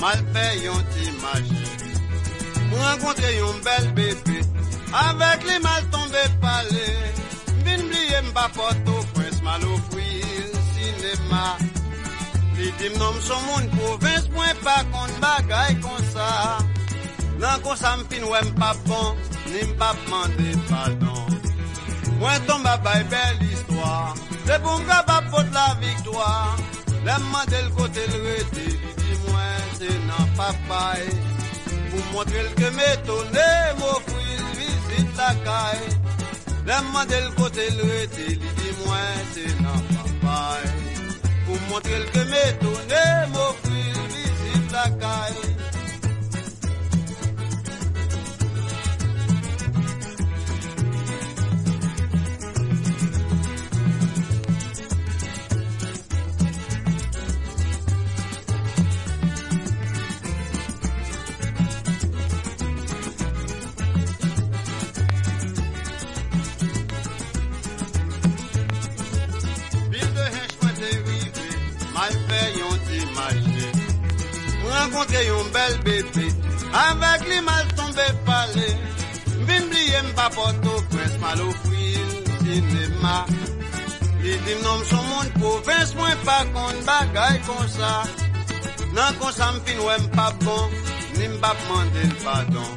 mal fait yon ti magie. Pour rencontrer yon bel bébé, avec les mal tombés palais. Vin bliye m'pa Port-au-Prince, mal au fruit, cinéma. Li dim nom son moun province, point pas kon bagay kon sa. Nan kon sa m'fin wè m'pa bon, ni m'pa mande pardon. Moi tombe à bail belle histoire, c'est pour m'capable pour la victoire. L'aime de le côté le rété, dis-moi c'est non papa. Pour montrer que m'étonné, m'offrir visite la caille. L'aime de le côté le rété, dis-moi c'est non papa. Pour montrer que m'étonné, m'offrir visite la caille. Rencontrer un bel bébé, avec les mal tombés palais. Vin bliye m'pa Port-au-Prince, mal au fruit, cinéma. Li dim nom son moun province, moins pas kon bagay kon sa. Nan kon sa m'fin wè m'pa bon, ni m'pa mande pardon.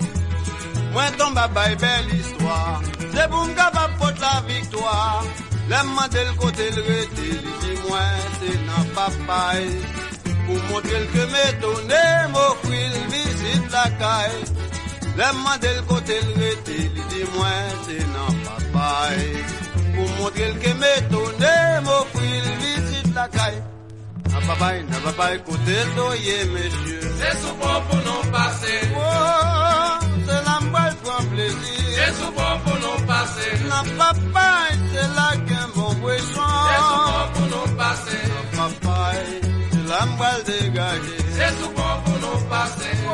Moi tombe à bail belle histoire, c'est pour m'capable pour la victoire. L'aime de le côté le rété, li di moi c'est nan papa. Pour montrer que m'étonné, m'offrir visite la caille. L'aime de le côté le rété, li di moi c'est non papa. Pour montrer que m'étonné, m'offrir visite la caille. N'a papa, écoutez le doyer, monsieur. C'est souvent pour nous passer. Oh, c'est la m'bal prend plaisir. C'est souvent pour nous passer. N'a papa, c'est là qu'un bon poisson. C'est souvent pour nous passer. N'a papa, la m'bal dégager. C'est souvent pour nous passer. Oh,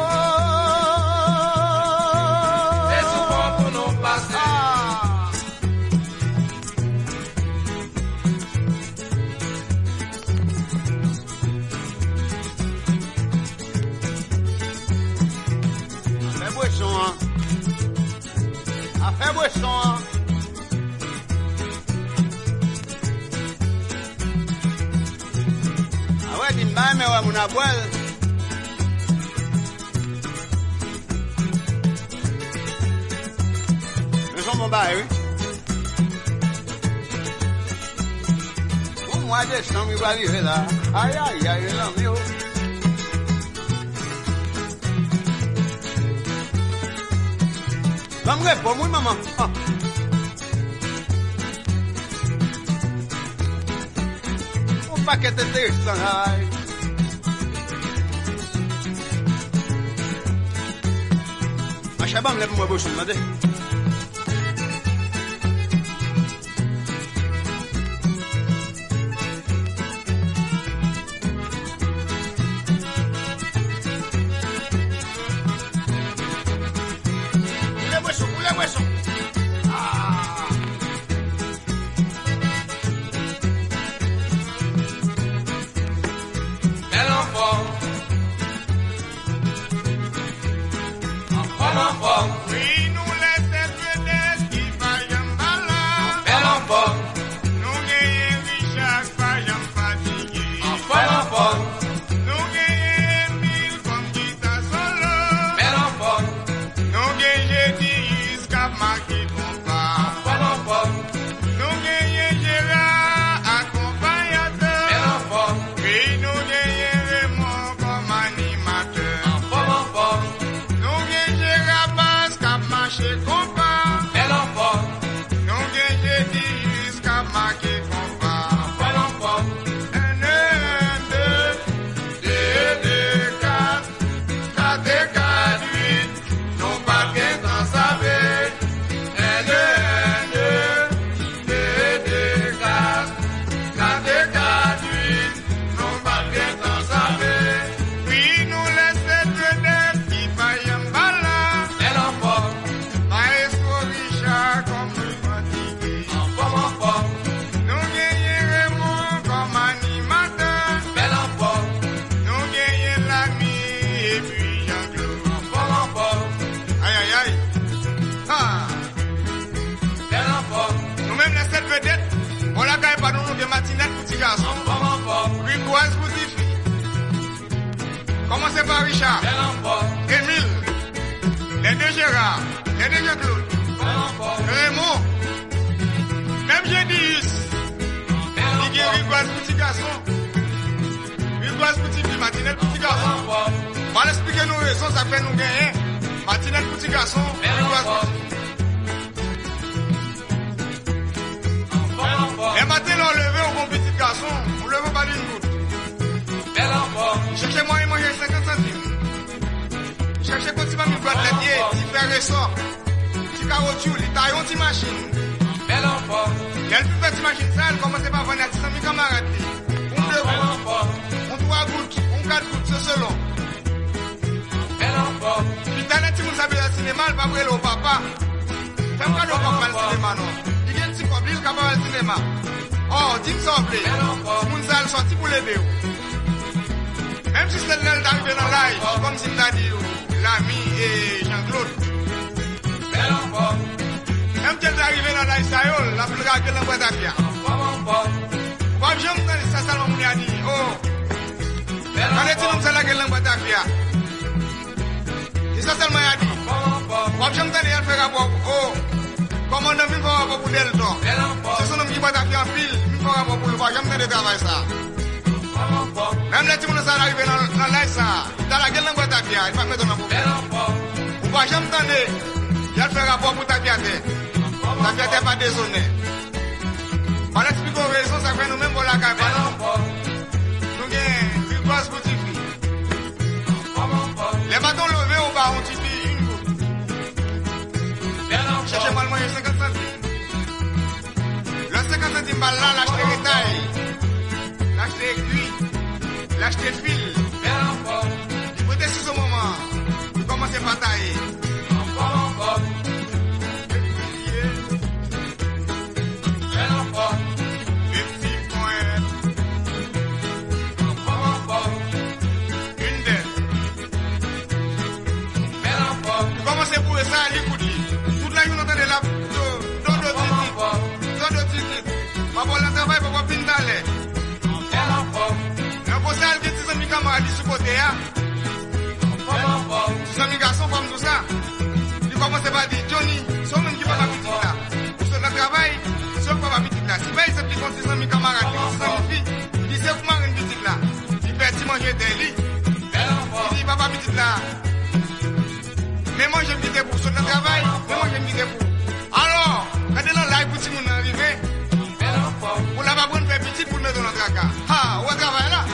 c'est souvent pour nous passer. Affaire boisson, hein. Affaire boisson, hein. Mais ouais, mon abuel. Mais son mon bail, oui. Pour moi, des chambres, il va arriver là. Aïe, aïe, aïe, là, mais oh. Va me répondre, oui, maman. Ah. Un paquet intéressant, aïe. Chabam lève moi bouche, demandez. Poulet boisson. Ah. Bel enfant. Enfant. Oui, nous les têtes qui vaillent malin. Bel enfant. Nous gagnons Richard, vaillent fatigué. Enfant. Nous gagnons mille comme guitare solo. Bel enfant. Nous gagnons 10 cap marqué compas. Enfant. Nous gagnons Gérard, accompagnateur. Bel enfant. Oui, nous gagnons Raymond comme animateur. Enfant. Nous gagnons Gérard Basse, cap marché compas. Bel enfant. Nous gagnons 10 cap marqué compas. Enfant. 1, 2, 4, 4 et 4, 8, non pas qu'un temps savait. 1, 2, 4, 4 et 4, 8, non pas qu'un temps savait. Puis nous laissons traîner qui vaillent en balade. Bel enfant. Maïs Richard, Émile, les deux Gérard, les deux Claude, Raymond, même Gédis, il y a Rigoise petit garçon, Rigoise petit fille, Martinette petit garçon. On va expliquer nos raisons, ça fait nous gagner. Martinette petit garçon, Rigoise petit fille. Les matins, on levé au bon petit garçon, on levait pas d'une goutte. Cherchez-moi et manger 50 centimes. Cherchez petit mamie boîte de pied, petit fer ressort, petit caoutchouc, les taillons, petit machine. Elle peut faire petite machine ça, elle commence par vendre à 600 000 camarades. On 2 gouttes, on 3 gouttes, on 4 gouttes, c'est selon. Puis t'as un petit monde s'habille au cinéma, elle va brûler au papa. Fais-moi le papa le cinéma, non. Il y a un petit cobli, il va voir le cinéma. Oh, dis-moi ça, plaît. Si mon salle sorti pour l'aider. Même si c'est l'elle d'arriver dans l'ail, comme si m'a dit l'ami et Jean-Claude. Même si elle est arrivée dans l'ail, ça y est, la plus grave que l'envoie d'Afia. Moi, je me dis, ça, ça m'a dit, oh. Quand est-ce que c'est là que l'envoie d'Afia? Et ça, ça m'a dit. Moi, je me dis, elle fait rapport, oh. Comme on a vu pour rapport pour Delta. C'est son nom qui va d'Afia en pile, il faut rapport pour le voir, je me dis de travailler ça. Même les gens qui sont arrivés dans l'ail, ça, dans la gueule d'envoie d'Afia, il va mettre dans la poubelle. Ou pas, je me dis, il fait rapport pour ta piaté. Ta piaté pas désonné. On explique aux raisons, ça fait nous-mêmes pour la cabane. Nous avons une grosse petite fille. Les bâtons levés au bas, on t'y dit une goutte. Cherchez-moi le moyen 50 centimes. Le 50 centimes, là, l'acheter détail. L'acheter aiguille. L'acheter fil. Il faut être sur ce moment. Vous commencez par tailler. C'est pour ça, l'écoute. Toute la journée, on entend la don de titre. Papa, le travail, papa, pindale. Un beau sale qui est 6 000 camarades sur côté. 6 000 garçons comme tout ça. Il commence par dire, Johnny, c'est même qui va pas petit là. Pour ce travail, c'est pas petit là. Si pas, il s'est dit 6 000 camarades, 6 000 filles, il sait comment une petite là. Il fait manger des lits. Il dit, papa, petit là. Mais moi j'aime bien pour ce travail, mais moi j'aime bien pour. Alors, quand on est là, petit monde arrivé, pour la babonne fait petit pour nous dans notre caca. Ah, où est-ce travail là?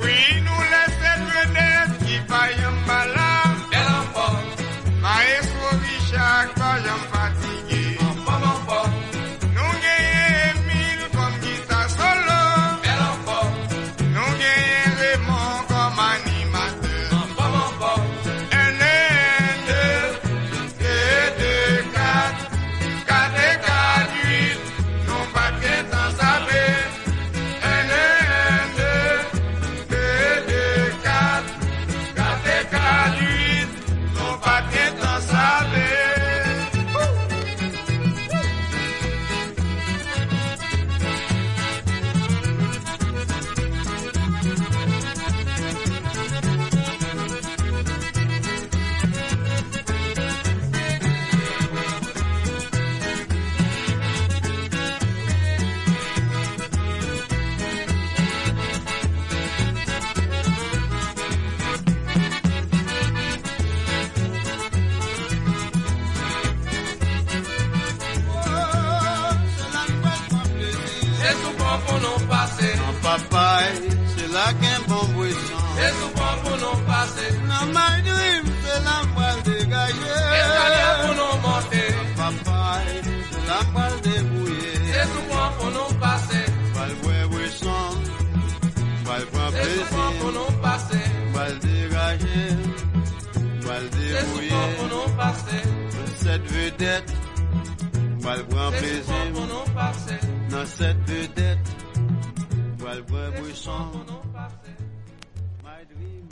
Oui, nous laissons vedette qui paye un bala. Maestro Richard, quand j'aime fatigué. Nous gagnons 1000 comme guitare solo. Nous gagnons Raymond comme animateur. C'est là qu'un bon buisson. C'est souvent pour nous passer. Dans my dream, c'est la moelle dégagée. Escalier pour nous monter. Papa, c'est la moelle débrouillée. C'est souvent pour nous passer. Val voir buisson, val prendre C'est plaisir. souvent pour nous passer. Val dégager, val C'est souvent débrouiller. pour nous passer. Cette vedette, val prendre C'est souvent plaisir. pour nous passer. Dans cette vedette, val voir C'est buisson. souvent pour nous passer. My dream.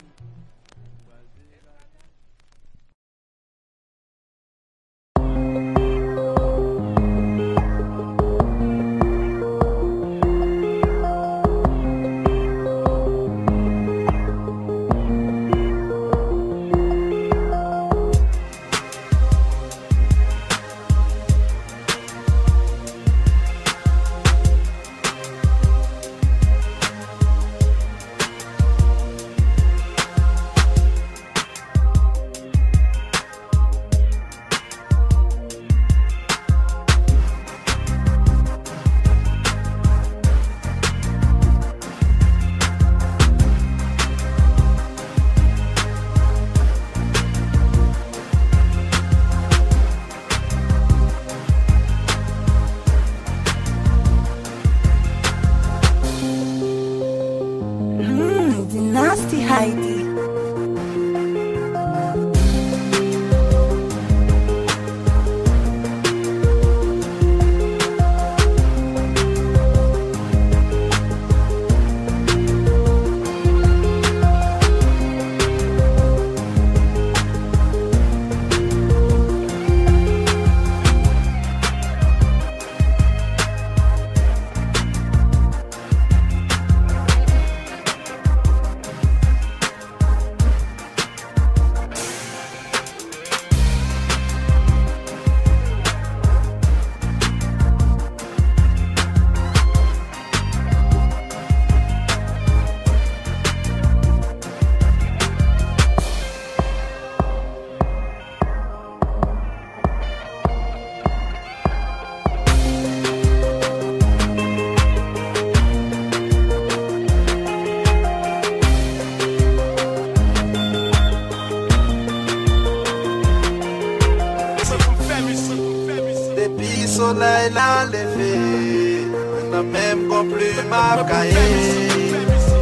soleil l'a levé, n'a même qu'on plus m'a caillé.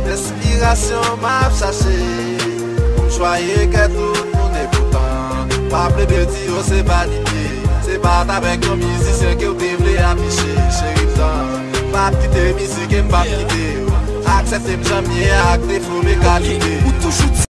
L'inspiration m'a cherché, joyeux que tout le monde est content. Pas plus de dire c'est validé, c'est pas avec un musicien que vous devez afficher. Chérie, pas quitter musique et pas quitter. Acceptez-moi jamais avec des faux mes qualités. Ou toujours